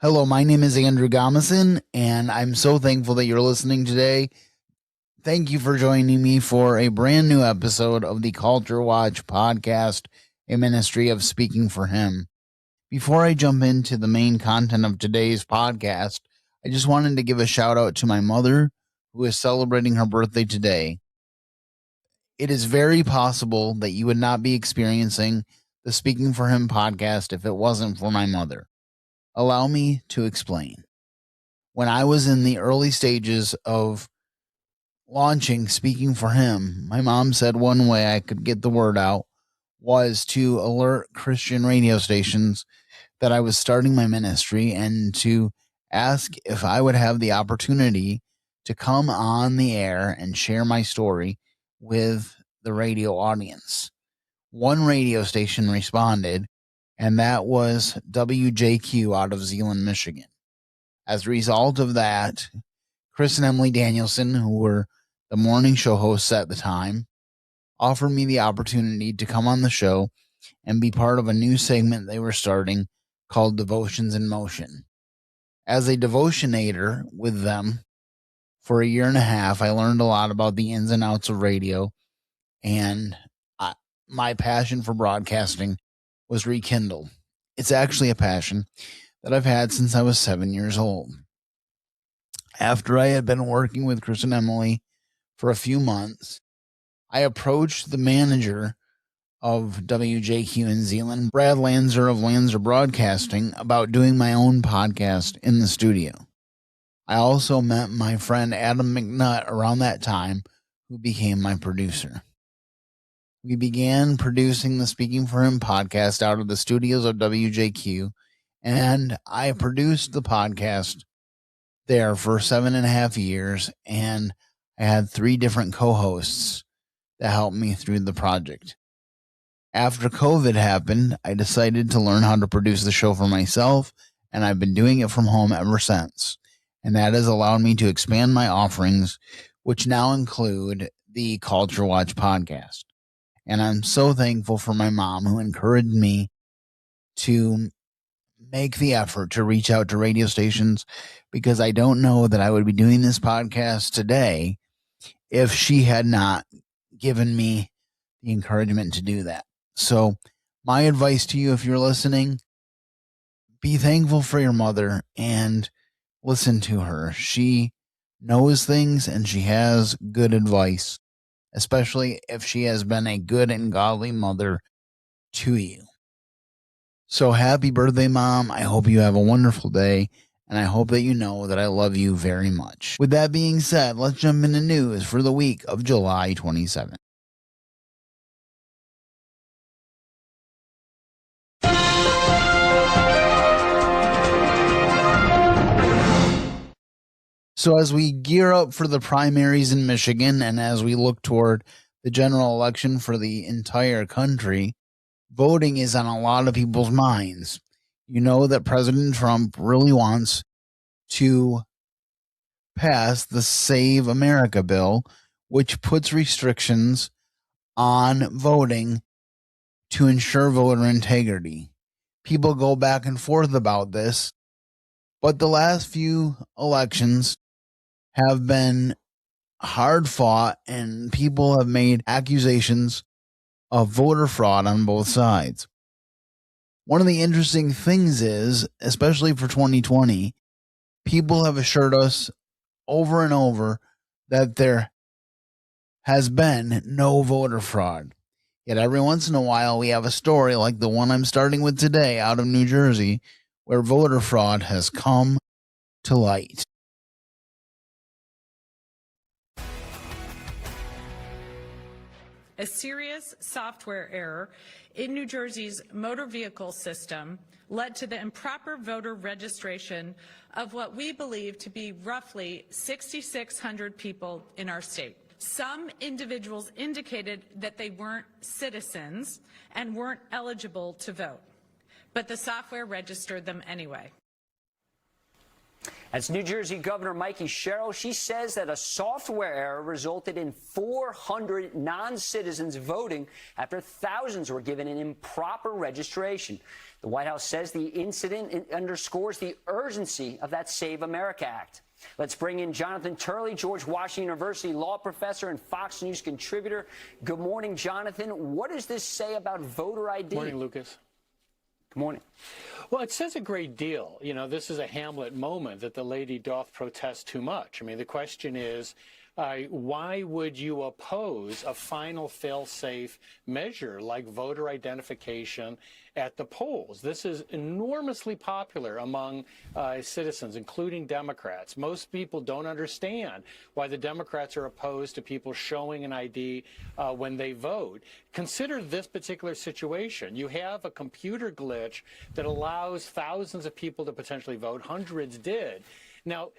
Hello, my name is Andrew Gomison, and I'm so thankful that you're listening today. Thank you for joining me for a brand new episode of the Culture Watch podcast, a ministry of speaking for him. Before I jump into the main content of today's podcast, I just wanted to give a shout out to my mother, who is celebrating her birthday today. It is very possible that you would not be experiencing the Speaking for Him podcast if it wasn't for my mother. Allow me to explain. When I was in the early stages of launching Speaking for Him, my mom said one way I could get the word out was to alert Christian radio stations that I was starting my ministry and to ask if I would have the opportunity to come on the air and share my story with the radio audience. One radio station responded, and that was WJQ out of Zeeland, Michigan. As a result of that, Chris and Emily Danielson, who were the morning show hosts at the time, offered me the opportunity to come on the show and be part of a new segment they were starting called Devotions in Motion. As a devotionator with them for a year and a half, I learned a lot about the ins and outs of radio, and my passion for broadcasting was rekindled. It's actually a passion that I've had since I was 7 years old. After I had been working with Chris and Emily for a few months, I approached the manager of WJQ in Zeeland, Brad Lanzer of Lanzer Broadcasting, about doing my own podcast in the studio. I also met my friend Adam McNutt around that time, who became my producer. We began producing the Speaking for Him podcast out of the studios of WJQ, and I produced the podcast there for 7.5 years, and I had 3 different co-hosts that helped me through the project. After COVID happened, I decided to learn how to produce the show for myself, and I've been doing it from home ever since. And that has allowed me to expand my offerings, which now include the Culture Watch podcast. And I'm so thankful for my mom, who encouraged me to make the effort to reach out to radio stations, because I don't know that I would be doing this podcast today if she had not given me the encouragement to do that. So my advice to you, if you're listening, be thankful for your mother and listen to her. She knows things and she has good advice, especially if she has been a good and godly mother to you. So happy birthday, Mom. I hope you have a wonderful day, and I hope that you know that I love you very much. With that being said, let's jump into news for the week of July 27th. So as we gear up for the primaries in Michigan, and as we look toward the general election for the entire country, voting is on a lot of people's minds. You know that President Trump really wants to pass the Save America bill, which puts restrictions on voting to ensure voter integrity. People go back and forth about this, but the last few elections have been hard fought, and people have made accusations of voter fraud on both sides. One of the interesting things is, especially for 2020, people have assured us over and over that there has been no voter fraud. Yet every once in a while we have a story like the one I'm starting with today out of New Jersey, where voter fraud has come to light. A serious software error in New Jersey's motor vehicle system led to the improper voter registration of what we believe to be roughly 6,600 people in our state. Some individuals indicated that they weren't citizens and weren't eligible to vote, but the software registered them anyway. That's New Jersey Governor Mikey Sherrill. She says that a software error resulted in 400 non-citizens voting after thousands were given an improper registration. The White House says the incident underscores the urgency of that Save America Act. Let's bring in Jonathan Turley, George Washington University law professor and Fox News contributor. Good morning, Jonathan. What does this say about voter ID? Good morning, Lucas. Good morning. Well, it says a great deal. You know, this is a Hamlet moment that the lady doth protest too much. I mean, the question is, why would you oppose a final fail-safe measure like voter identification at the polls? This is enormously popular among citizens, including Democrats. Most people don't understand why the Democrats are opposed to people showing an ID when they vote. Consider this particular situation. You have a computer glitch that allows thousands of people to potentially vote. Hundreds did. Now,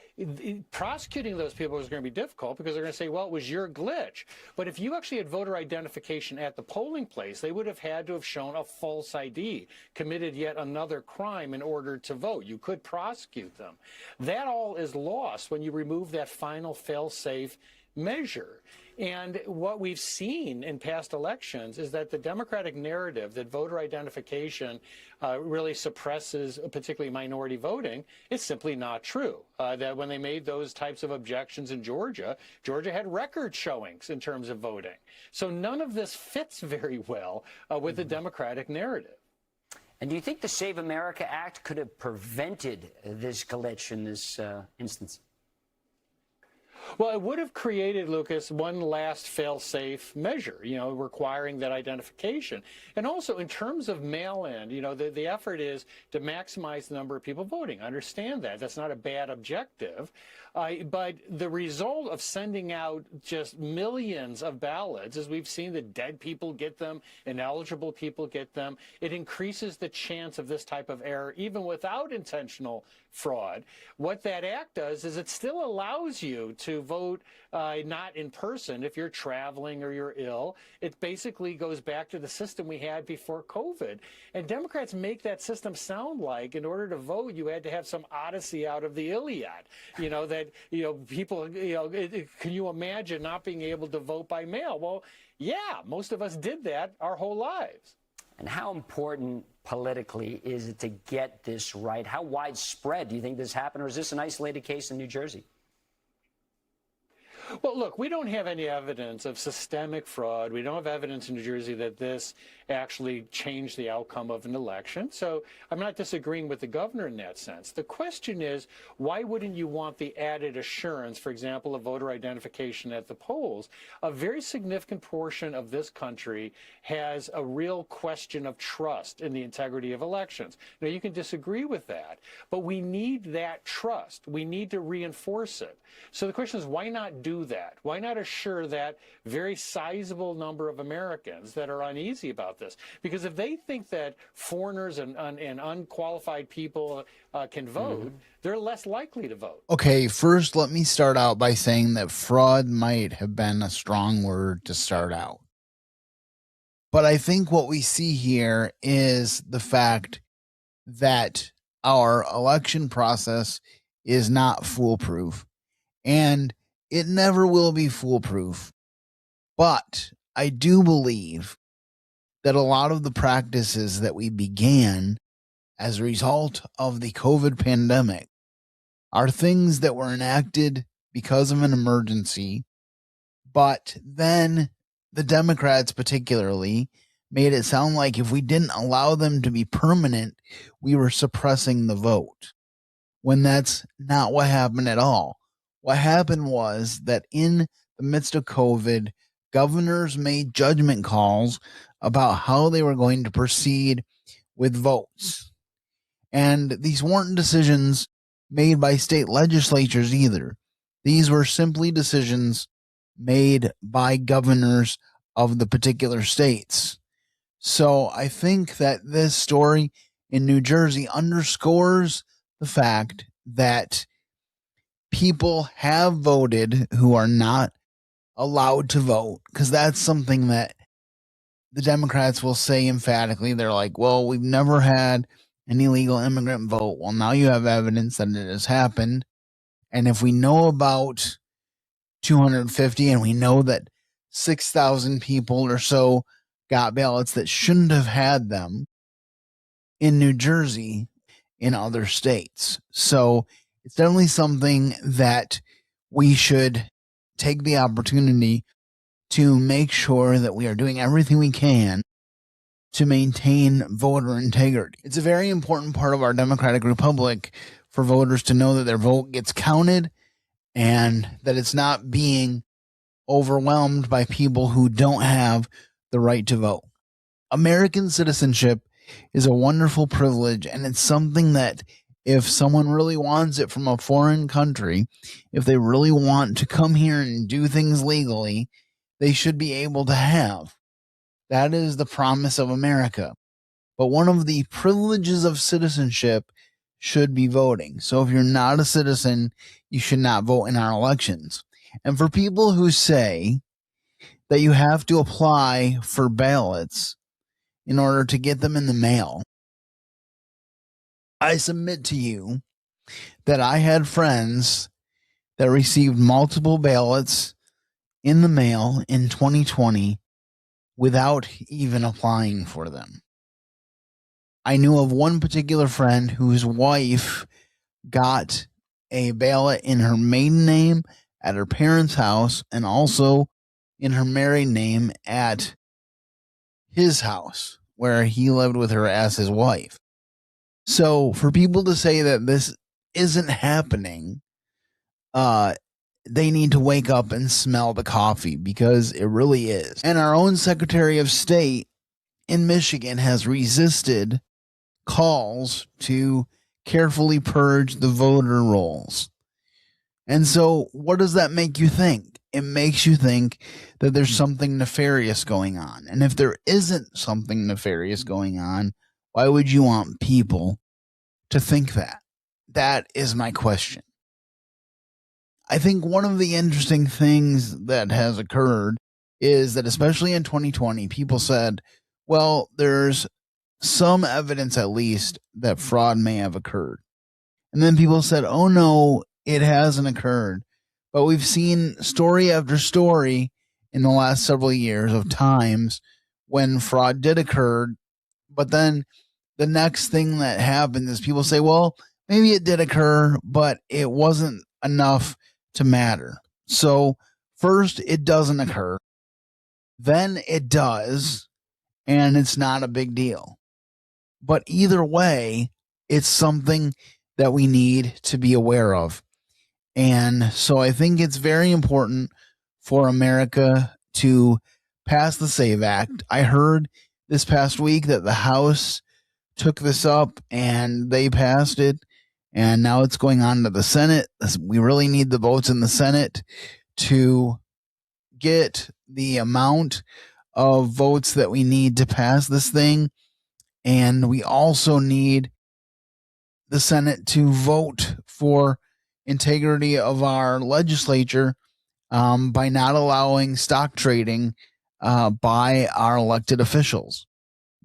prosecuting those people is going to be difficult because they're going to say, well, it was your glitch. But if you actually had voter identification at the polling place, they would have had to have shown a false ID, committed yet another crime in order to vote. You could prosecute them. That all is lost when you remove that final fail-safe measure. And what we've seen in past elections is that the Democratic narrative that voter identification really suppresses particularly minority voting is simply not true. That when they made those types of objections in Georgia, Georgia had record showings in terms of voting. So none of this fits very well with the Democratic narrative. And do you think the Save America Act could have prevented this glitch in this instance? Well, it would have created, Lucas, one last fail-safe measure, you know, requiring that identification. And also, in terms of mail-in, you know, the effort is to maximize the number of people voting. I understand that. That's not a bad objective. But the result of sending out just millions of ballots, as we've seen, the dead people get them, ineligible people get them, it increases the chance of this type of error, even without intentional fraud. What that act does is it still allows you to vote not in person if you're traveling or you're ill. It basically goes back to the system we had before COVID. And Democrats make that system sound like in order to vote, you had to have some odyssey out of the Iliad. You know, that, you know, people, you know, can you imagine not being able to vote by mail? Well, yeah, most of us did that our whole lives. And how important politically is it to get this right? How widespread do you think this happened, or is this an isolated case in New Jersey? Well, look, we don't have any evidence of systemic fraud. We don't have evidence in New Jersey that this actually changed the outcome of an election. So I'm not disagreeing with the governor in that sense. The question is, why wouldn't you want the added assurance, for example, of voter identification at the polls? A very significant portion of this country has a real question of trust in the integrity of elections. Now, you can disagree with that, but we need that trust. We need to reinforce it. So the question is, why not do that? Why not assure that very sizable number of Americans that are uneasy about this? Because if they think that foreigners and unqualified people can vote, they're less likely to vote. Okay, first let me start out by saying that fraud might have been a strong word to start out. But I think what we see here is the fact that our election process is not foolproof. And it never will be foolproof. But I do believe that a lot of the practices that we began as a result of the COVID pandemic are things that were enacted because of an emergency. But then the Democrats particularly made it sound like if we didn't allow them to be permanent, we were suppressing the vote, when that's not what happened at all. What happened was that in the midst of COVID, governors made judgment calls about how they were going to proceed with votes. And these weren't decisions made by state legislatures either. These were simply decisions made by governors of the particular states. So I think that this story in New Jersey underscores the fact that people have voted who are not allowed to vote, because that's something that the Democrats will say emphatically. They're like, well, we've never had an illegal immigrant vote. Well, now you have evidence that it has happened. And if we know about 250 and we know that 6,000 people or so got ballots that shouldn't have had them in New Jersey, in other states. So it's definitely something that we should take the opportunity to make sure that we are doing everything we can to maintain voter integrity. It's a very important part of our democratic republic for voters to know that their vote gets counted and that it's not being overwhelmed by people who don't have the right to vote. American citizenship is a wonderful privilege, and it's something that if someone really wants it from a foreign country, if they really want to come here and do things legally, they should be able to have. That is the promise of America. But one of the privileges of citizenship should be voting. So if you're not a citizen, you should not vote in our elections. And for people who say that you have to apply for ballots in order to get them in the mail, I submit to you that I had friends that received multiple ballots in the mail in 2020 without even applying for them. I knew of one particular friend whose wife got a ballot in her maiden name at her parents' house and also in her married name at his house where he lived with her as his wife. So for people to say that this isn't happening, they need to wake up and smell the coffee, because it really is. And our own Secretary of State in Michigan has resisted calls to carefully purge the voter rolls. And so what does that make you think? It makes you think that there's something nefarious going on. And if there isn't something nefarious going on, why would you want people to think that? That is my question. I think one of the interesting things that has occurred is that, especially in 2020, people said, well, there's some evidence at least that fraud may have occurred. And then people said, oh no, it hasn't occurred. But we've seen story after story in the last several years of times when fraud did occur. But then the next thing that happens is people say, well, maybe it did occur, but it wasn't enough to matter. So first, it doesn't occur. Then it does, and it's not a big deal. But either way, it's something that we need to be aware of. And so I think it's very important for America to pass the SAVE Act. I heard this past week that the House took this up and they passed it, and now it's going on to the Senate. We really need the votes in the Senate to get the amount of votes that we need to pass this thing. And we also need the Senate to vote for integrity of our legislature by not allowing stock trading by our elected officials,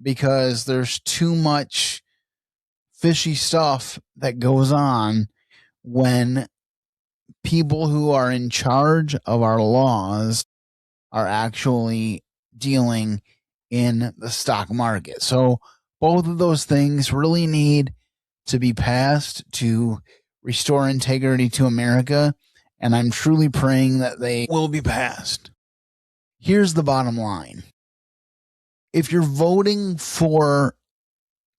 because there's too much fishy stuff that goes on when people who are in charge of our laws are actually dealing in the stock market. So both of those things really need to be passed to restore integrity to America, and I'm truly praying that they will be passed. Here's the bottom line. If you're voting for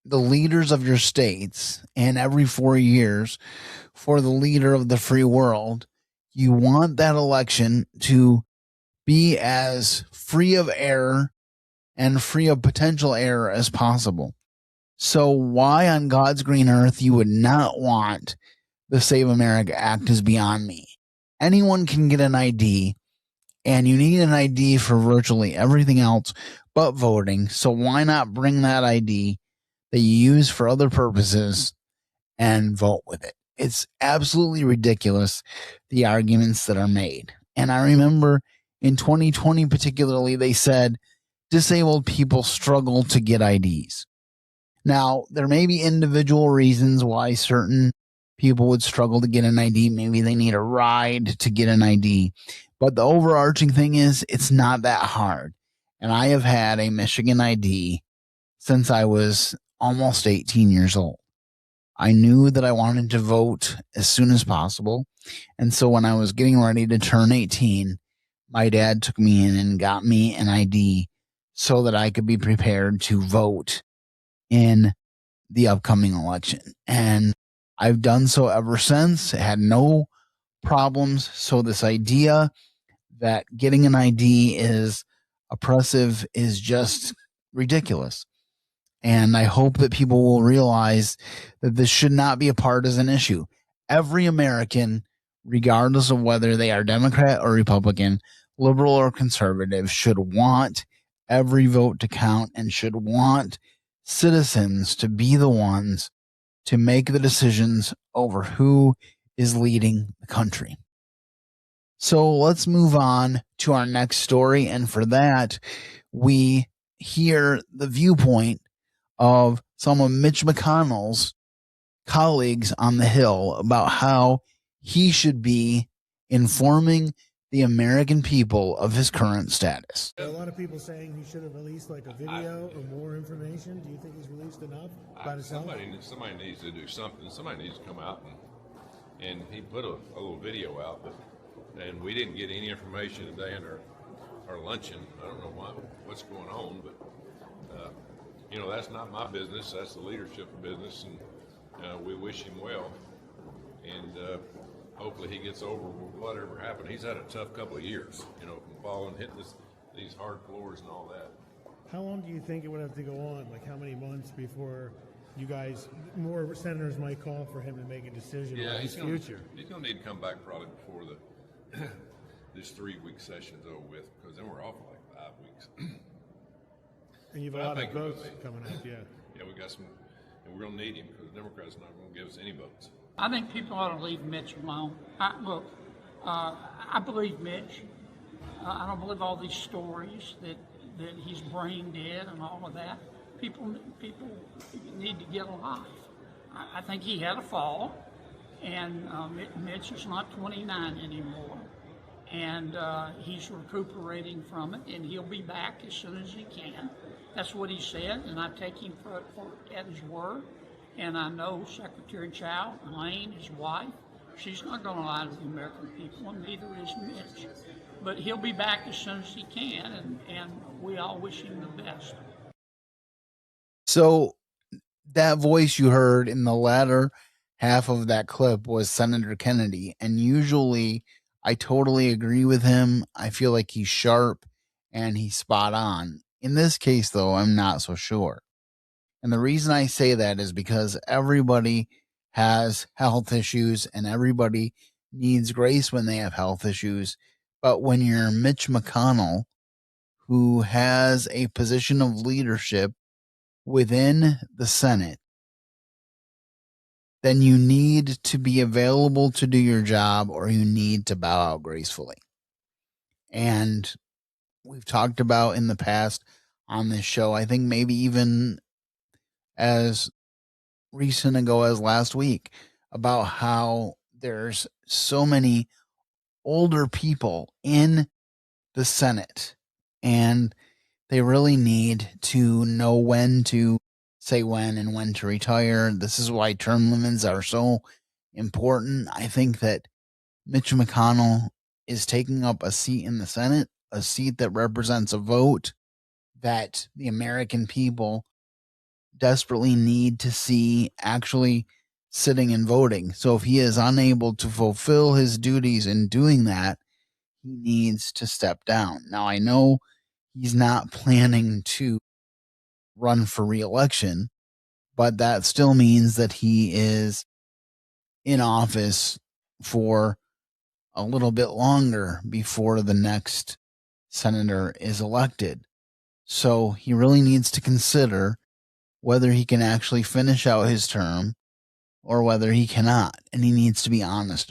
the leaders of your states, and every 4 years for the leader of the free world, you want that election to be as free of error and free of potential error as possible. So why on God's green earth you would not want the Save America Act is beyond me. Anyone can get an ID, and you need an ID for virtually everything else but voting. So why not bring that ID that you use for other purposes and vote with it? It's absolutely ridiculous, the arguments that are made. And I remember in 2020 particularly, they said disabled people struggle to get IDs. Now, there may be individual reasons why certain people would struggle to get an ID. Maybe they need a ride to get an ID. But the overarching thing is it's not that hard. And I have had a Michigan ID since I was almost 18 years old. I knew that I wanted to vote as soon as possible. And so when I was getting ready to turn 18, my dad took me in and got me an ID so that I could be prepared to vote in the upcoming election. And I've done so ever since. Had no problems. So this idea that getting an ID is oppressive is just ridiculous. And I hope that people will realize that this should not be a partisan issue. Every American, regardless of whether they are Democrat or Republican, liberal or conservative, should want every vote to count and should want citizens to be the ones to make the decisions over who is leading the country. So let's move on to our next story. And for that, we hear the viewpoint of some of Mitch McConnell's colleagues on the Hill about how he should be informing the American people of his current status. There are a lot of people saying he should have released like a video or more information. Do you think he's released enough by himself? Somebody needs to do something. Somebody needs to come out and he put a little video out, and we didn't get any information today in our luncheon. I don't know what's going on, but that's not my business. That's the leadership business, and we wish him well. And hopefully he gets over whatever happened. He's had a tough couple of years, from falling, hitting these hard floors and all that. How long do you think it would have to go on? Like how many months before you guys, more senators might call for him to make a decision on his future? He's going to need to come back probably before this 3-week session's over with, because then we're off for like 5 weeks. And you've a lot of votes coming up, yeah. Yeah, we got some, and we're going to need him because the Democrats are not going to give us any votes. I think people ought to leave Mitch alone. I believe Mitch. I don't believe all these stories that he's brain dead and all of that. People need to get alive. I think he had a fall, and Mitch is not 29 anymore, and he's recuperating from it, and he'll be back as soon as he can. That's what he said, and I take him at his word. And I know Secretary Chow, Elaine, his wife, she's not going to lie to the American people, and neither is Mitch. But he'll be back as soon as he can, and we all wish him the best. So that voice you heard in the latter half of that clip was Senator Kennedy. And usually I totally agree with him. I feel like he's sharp and he's spot on. In this case, though, I'm not so sure. And the reason I say that is because everybody has health issues and everybody needs grace when they have health issues. But when you're Mitch McConnell, who has a position of leadership within the Senate, then you need to be available to do your job, or you need to bow out gracefully. And we've talked about in the past on this show, I think maybe even as recent ago as last week, about how there's so many older people in the Senate, and they really need to know when to say when and when to retire. This is why term limits are so important. I think that Mitch McConnell is taking up a seat in the Senate, a seat that represents a vote that the American people desperately need to see actually sitting and voting. So if he is unable to fulfill his duties in doing that, he needs to step down. Now, I know he's not planning to run for re-election, but that still means that he is in office for a little bit longer before the next senator is elected. So he really needs to consider whether he can actually finish out his term or whether he cannot, and he needs to be honest.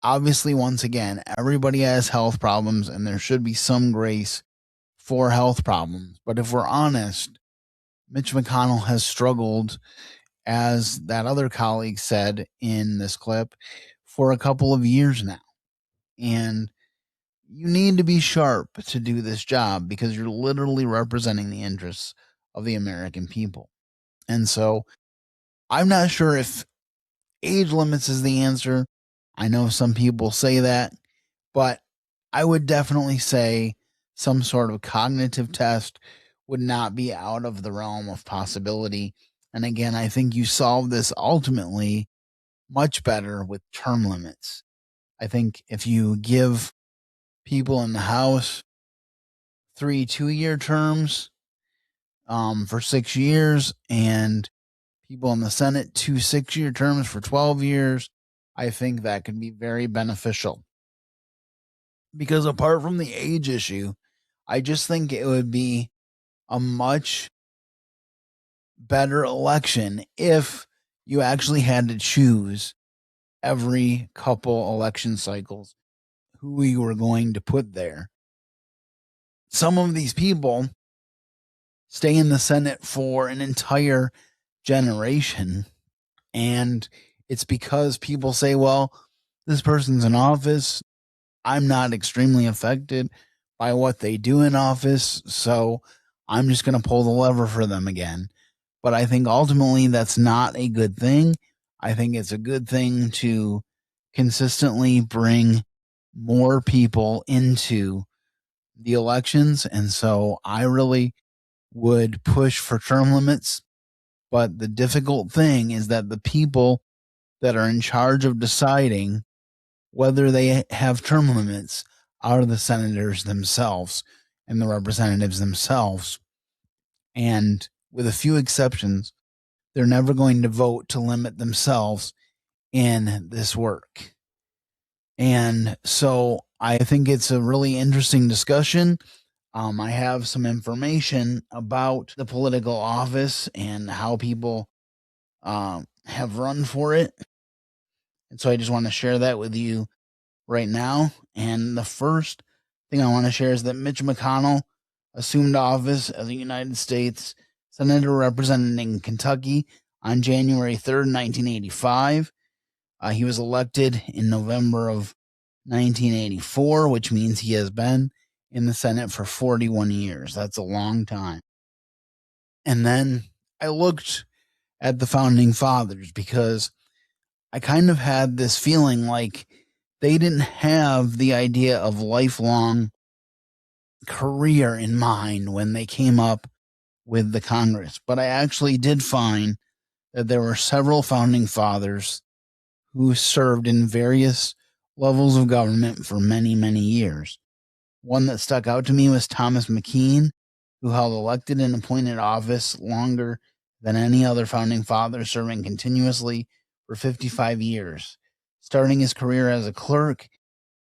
Obviously, once again, everybody has health problems, and there should be some grace for health problems. But if we're honest, Mitch McConnell has struggled as that other colleague said in this clip, for a couple of years now. And you need to be sharp to do this job because you're literally representing the interests of the American people. And so I'm not sure if age limits is the answer. I know some people say that, but I would definitely say some sort of cognitive test would not be out of the realm of possibility. And again, I think you solve this ultimately much better with term limits. I think if you give people in the House 3 2-year terms for 6 years and people in the Senate 2 6-year terms for 12 years, I think that could be very beneficial. Because apart from the age issue, I just think it would be a much better election if you actually had to choose every couple election cycles who you were going to put there. Some of these people stay in the Senate for an entire generation, and it's because people say, well, this person's in office. I'm not extremely affected by what they do in office, so I'm just going to pull the lever for them again. But I think ultimately that's not a good thing. I think it's a good thing to consistently bring more people into the elections. And so I really would push for term limits. But the difficult thing is that the people that are in charge of deciding whether they have term limits are the senators themselves and the representatives themselves. And with a few exceptions, they're never going to vote to limit themselves in this work. And so I think it's a really interesting discussion. I have some information about the political office and how people have run for it. And so I just want to share that with you right now. And the first thing I want to share is that Mitch McConnell assumed office as a United States Senator representing Kentucky on January 3rd, 1985. He was elected in November of 1984, which means he has been in the Senate for 41 years. That's a long time. And then I looked at the founding fathers because I kind of had this feeling like they didn't have the idea of lifelong career in mind when they came up with the Congress. But I actually did find that there were several founding fathers who served in various levels of government for many, many years. One that stuck out to me was Thomas McKean, who held elected and appointed office longer than any other founding father, serving continuously for 55 years, starting his career as a clerk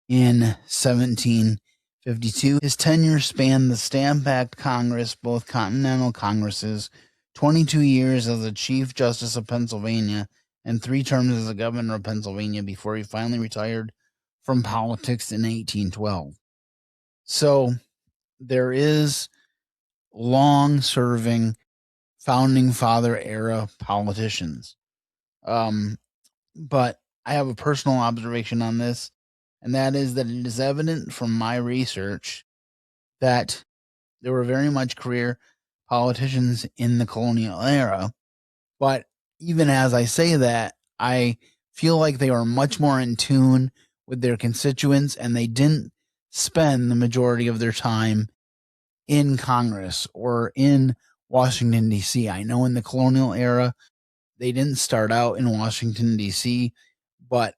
in 1752. His tenure spanned the Stamp Act Congress, both Continental Congresses, 22 years as the Chief Justice of Pennsylvania, and 3 terms as the governor of Pennsylvania before he finally retired from politics in 1812. So there is long-serving founding father era politicians. But I have a personal observation on this, and that is that it is evident from my research that there were very much career politicians in the colonial era. But even as I say that, I feel like they were much more in tune with their constituents, and they didn't spend the majority of their time in Congress or in Washington, D.C. I know in the colonial era, they didn't start out in Washington, D.C., but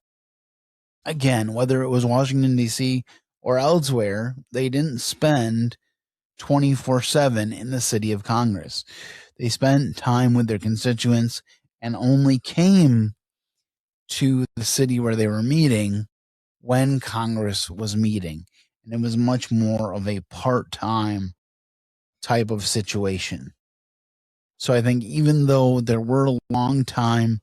again, whether it was Washington, D.C. or elsewhere, they didn't spend 24/7 in the city of Congress. They spent time with their constituents and only came to the city where they were meeting when Congress was meeting. And it was much more of a part-time type of situation. So I think even though there were long-time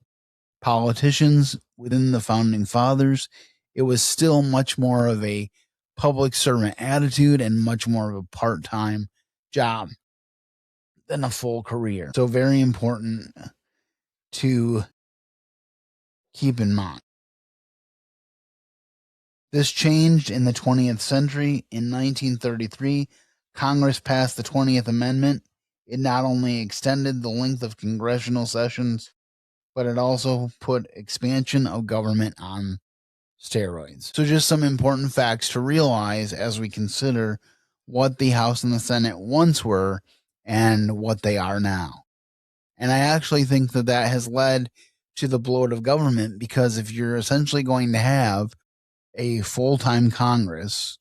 politicians within the founding fathers, it was still much more of a public servant attitude and much more of a part-time job than a full career. So very important to keep in mind. This changed in the 20th century. In 1933, Congress passed the 20th Amendment. It not only extended the length of congressional sessions, but it also put expansion of government on steroids. So just some important facts to realize as we consider what the House and the Senate once were and what they are now. And I actually think that that has led to the bloat of government, because if you're essentially going to have a full-time Congress,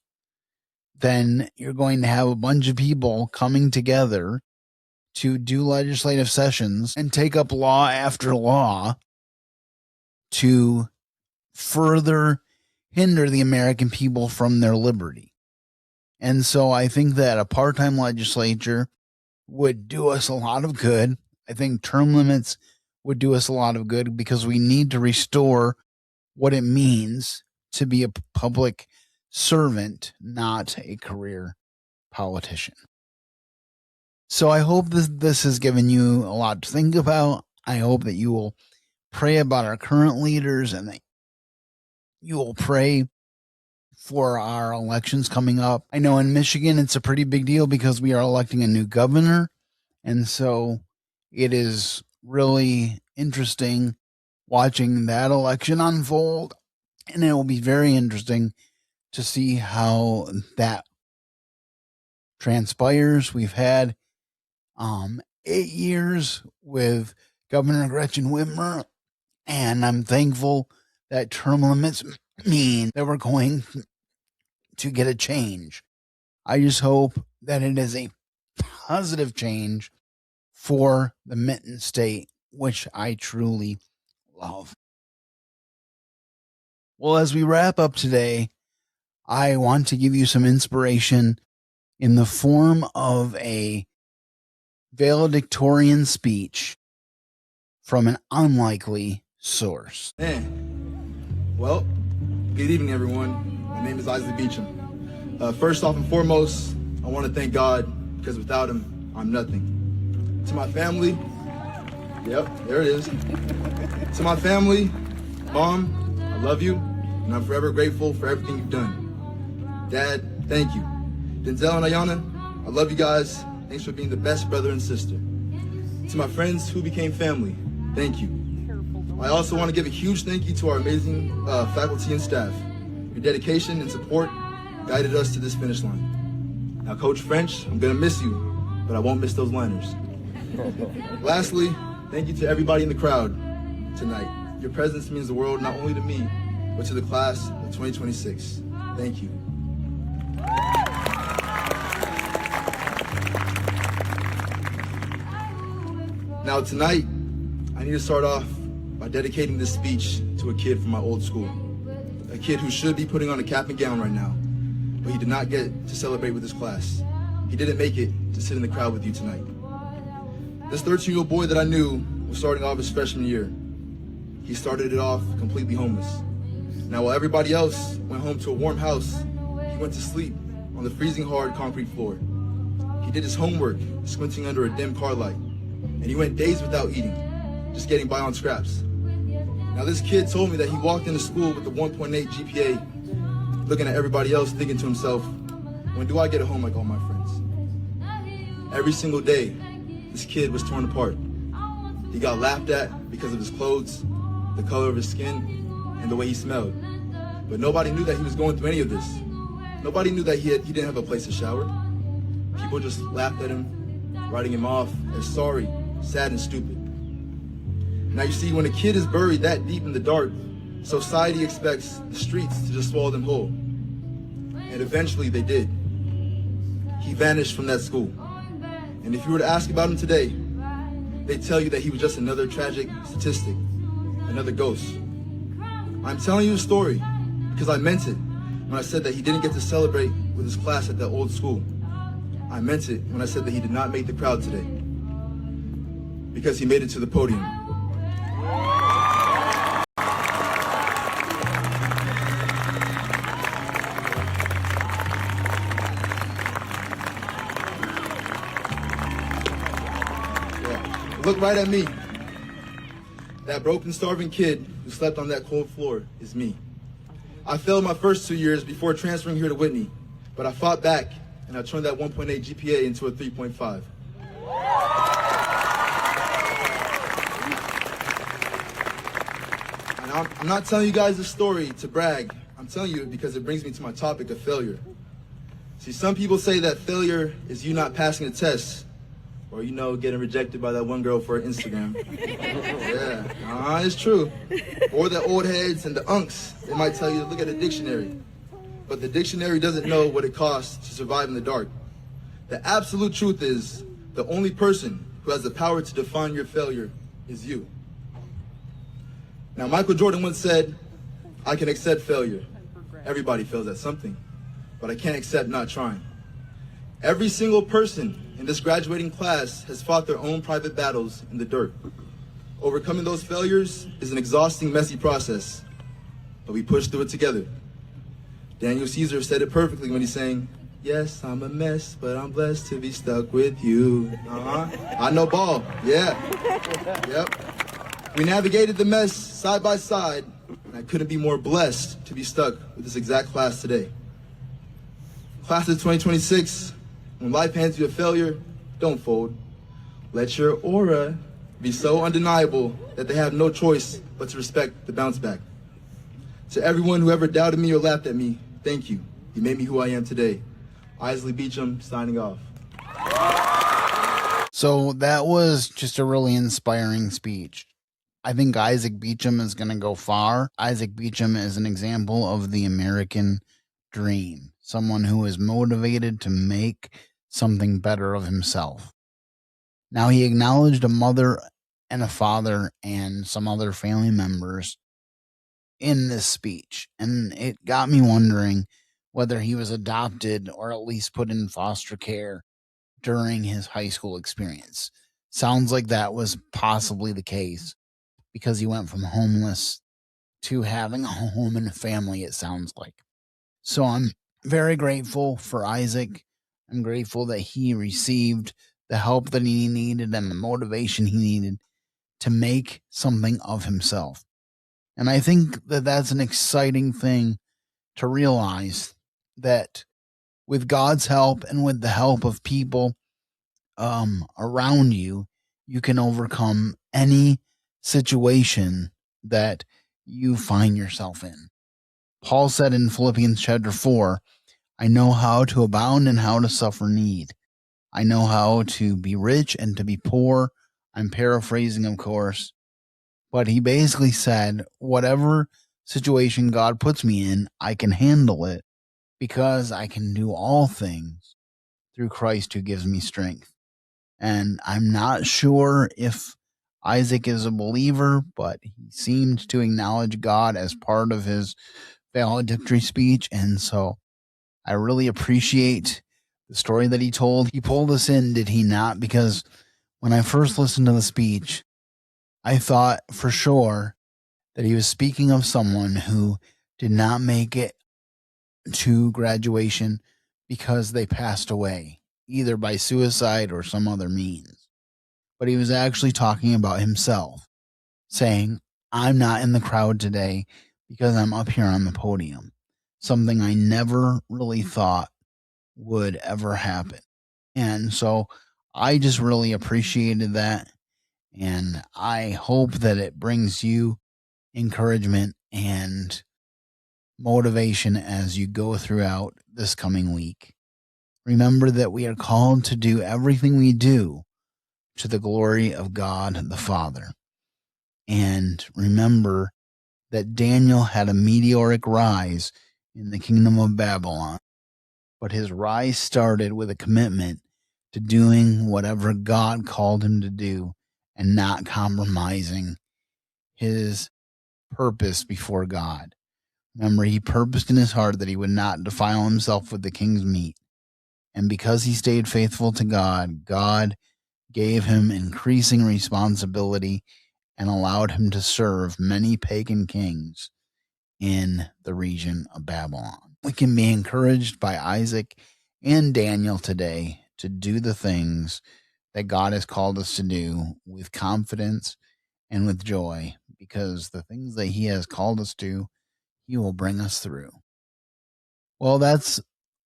then you're going to have a bunch of people coming together to do legislative sessions and take up law after law to further hinder the American people from their liberty. And so I think that a part-time legislature would do us a lot of good. I think term limits would do us a lot of good, because we need to restore what it means to be a public servant, not a career politician. So I hope this has given you a lot to think about. I hope that you will pray about our current leaders, and that you will pray for our elections coming up. I know in Michigan it's a pretty big deal because we are electing a new governor. And so it is really interesting watching that election unfold. And it will be very interesting to see how that transpires. We've had 8 years with Governor Gretchen Whitmer, and I'm thankful that term limits mean that we're going to get a change. I just hope that it is a positive change for the Mitten State, which I truly love. Well, as we wrap up today, I want to give you some inspiration in the form of a valedictorian speech from an unlikely source. Well, good evening, everyone. My name is Isaac Becham. First off and foremost, I want to thank God, because without him, I'm nothing. To my family, yep, there it is. To my family, Mom, I love you, and I'm forever grateful for everything you've done. Dad, thank you. Denzel and Ayana, I love you guys. Thanks for being the best brother and sister. To my friends who became family, thank you. I also want to give a huge thank you to our amazing faculty and staff. Your dedication and support guided us to this finish line. Now, Coach French, I'm going to miss you, but I won't miss those liners. Lastly, thank you to everybody in the crowd tonight. Your presence means the world not only to me, but to the class of 2026. Thank you. Now tonight, I need to start off by dedicating this speech to a kid from my old school. A kid who should be putting on a cap and gown right now, but he did not get to celebrate with his class. He didn't make it to sit in the crowd with you tonight. This 13-year-old boy that I knew was starting off his freshman year. He started it off completely homeless. Now, while everybody else went home to a warm house, he went to sleep on the freezing hard concrete floor. He did his homework, squinting under a dim car light, and he went days without eating, just getting by on scraps. Now, this kid told me that he walked into school with a 1.8 GPA, looking at everybody else, thinking to himself, when do I get a home like all my friends? Every single day, this kid was torn apart. He got laughed at because of his clothes, the color of his skin, and the way he smelled. But nobody knew that he was going through any of this. Nobody knew that he didn't have a place to shower. People just laughed at him, writing him off as sorry, sad, and stupid. Now you see, when a kid is buried that deep in the dark, society expects the streets to just swallow them whole. And eventually they did. He vanished from that school. And if you were to ask about him today, they'd tell you that he was just another tragic statistic, another ghost. I'm telling you a story because I meant it when I said that he didn't get to celebrate with his class at that old school. I meant it when I said that he did not make the crowd today, because he made it to the podium. Look right at me. That broken, starving kid who slept on that cold floor is me. I failed my first 2 years before transferring here to Whitney, but I fought back and I turned that 1.8 GPA into a 3.5. And I'm not telling you guys this story to brag. I'm telling you it because it brings me to my topic of failure. See, some people say that failure is you not passing a test, or, getting rejected by that one girl for Instagram. Yeah, it's true. Or the old heads and the unks, they might tell you to look at a dictionary. But the dictionary doesn't know what it costs to survive in the dark. The absolute truth is, the only person who has the power to define your failure is you. Now, Michael Jordan once said, I can accept failure. Everybody fails at something, but I can't accept not trying. Every single person in this graduating class has fought their own private battles in the dirt. Overcoming those failures is an exhausting, messy process, but we push through it together. Daniel Caesar said it perfectly when he sang, yes, I'm a mess, but I'm blessed to be stuck with you. I know ball, yeah. Yep. We navigated the mess side by side, and I couldn't be more blessed to be stuck with this exact class today. Class of 2026, when life hands you a failure, don't fold. Let your aura be so undeniable that they have no choice but to respect the bounce back. To everyone who ever doubted me or laughed at me, thank you. You made me who I am today. Isley Becham, signing off. So that was just a really inspiring speech. I think Isaac Becham is going to go far. Isaac Becham is an example of the American dream. Someone who is motivated to make something better of himself. Now, he acknowledged a mother and a father and some other family members in this speech, and it got me wondering whether he was adopted or at least put in foster care during his high school experience. Sounds like that was possibly the case because he went from homeless to having a home and a family, it sounds like. So I'm very grateful for Isaac. I'm grateful that he received the help that he needed and the motivation he needed to make something of himself. And I think that that's an exciting thing to realize, that with God's help and with the help of people around you, you can overcome any situation that you find yourself in. Paul said in Philippians chapter 4, I know how to abound and how to suffer need. I know how to be rich and to be poor. I'm paraphrasing, of course. But he basically said, whatever situation God puts me in, I can handle it because I can do all things through Christ who gives me strength. And I'm not sure if Isaac is a believer, but he seemed to acknowledge God as part of his valedictory speech. And so I really appreciate the story that he told. He pulled us in, did he not? Because when I first listened to the speech, I thought for sure that he was speaking of someone who did not make it to graduation because they passed away, either by suicide or some other means. But he was actually talking about himself, saying, I'm not in the crowd today because I'm up here on the podium, something I never really thought would ever happen. And so I just really appreciated that. And I hope that it brings you encouragement and motivation as you go throughout this coming week. Remember that we are called to do everything we do to the glory of God the Father. And remember that Daniel had a meteoric rise in the kingdom of Babylon, but his rise started with a commitment to doing whatever God called him to do and not compromising his purpose before God. Remember, he purposed in his heart that he would not defile himself with the king's meat. And because he stayed faithful to God, God gave him increasing responsibility and allowed him to serve many pagan kings in the region of Babylon. We can be encouraged by Isaac and Daniel today to do the things that God has called us to do with confidence and with joy, because the things that he has called us to, he will bring us through. Well, that's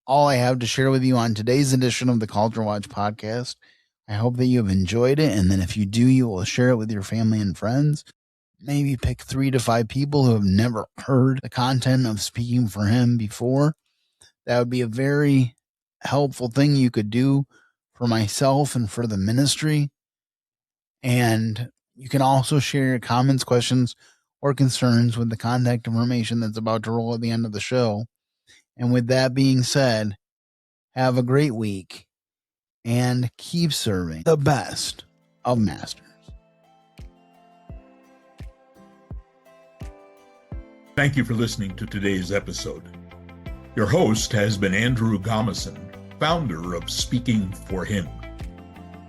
all I have to share with you on today's edition of the Culture Watch podcast. I hope that you have enjoyed it, and then if you do, you will share it with your family and friends. Maybe pick 3 to 5 people who have never heard the content of Speaking for Him before. That would be a very helpful thing you could do for myself and for the ministry. And you can also share your comments, questions, or concerns with the contact information that's about to roll at the end of the show. And with that being said, have a great week and keep serving the best of masters. Thank you for listening to today's episode. Your host has been Andrew Gomison, founder of Speaking for Him.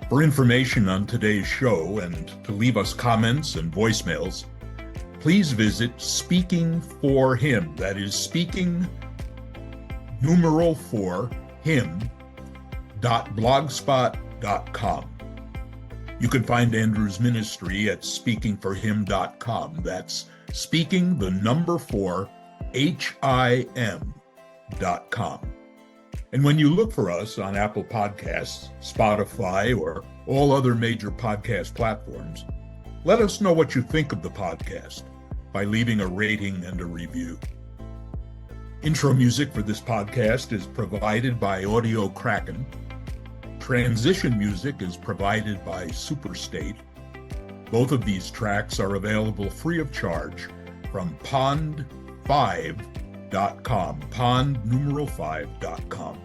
For information on today's show and to leave us comments and voicemails, please visit Speaking for Him. That is speaking numeral for him.blogspot.com. You can find Andrew's ministry at speakingforhim.com. That's speaking the number 4 HIM.com. And when you look for us on Apple Podcasts, Spotify, or all other major podcast platforms, let us know what you think of the podcast by leaving a rating and a review. Intro music for this podcast is provided by Audio Kraken. Transition music is provided by Superstate. Both of these tracks are available free of charge from pond5.com, pond5.com.